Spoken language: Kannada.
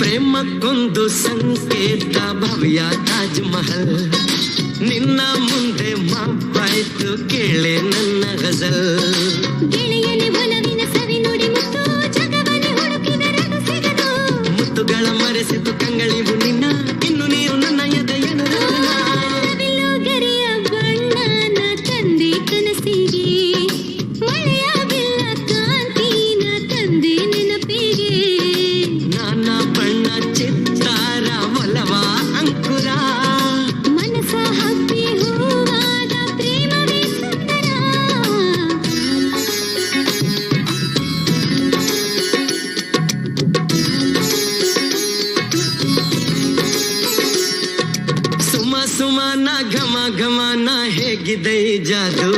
ಪ್ರೇಮಕ್ಕೊಂದು ಸಂಕೇತ ಭವ್ಯ ತಾಜ್ ಮಹಲ್. ನಿನ್ನ ಮುಂದೆ ಮಾಪಾಯ್ತು ಕೇಳೆ ನನ್ನ ಗಜಲ್. ಗೆಳೆಯನೆ ಒಲವಿನ ಸವಿ ನುಡಿ ಮುತ್ತು ಜಗವನೆ ಹುಡುಕಿದರದು ಸಿಗದು. ಮುತ್ತುಗಳ ಮರೆಸಿತು ಕಂಗಳಿವು ನಿನ್ನ ಇನ್ನು ನೀರು ನನ್ನ ಎದೆಯನ ರತ್ನ. ನವಿಲು ಗರಿಯ ಬಣ್ಣನ ತಂದೆ ಕನಸಿಗೆ ಮಳೆಯಾಗಿಲ್ಲ ಕಾಂತಿನ ತಂದೆ ನೆನಪಿಗೆ. ನಾನಾ ಬಣ್ಣ ಚಿತ್ತಾರ ಒಲವ ಅಂಕುರ. ಮನಸ ಹಬ್ಬಿ ಹೂವಾದ ಪ್ರೇಮವೇ ಸುಂದರ. ಸುಮ ಸುಮನ ಘಮ ಘಮನ ಹೇಗಿದೆ ಈ ಜಾದು.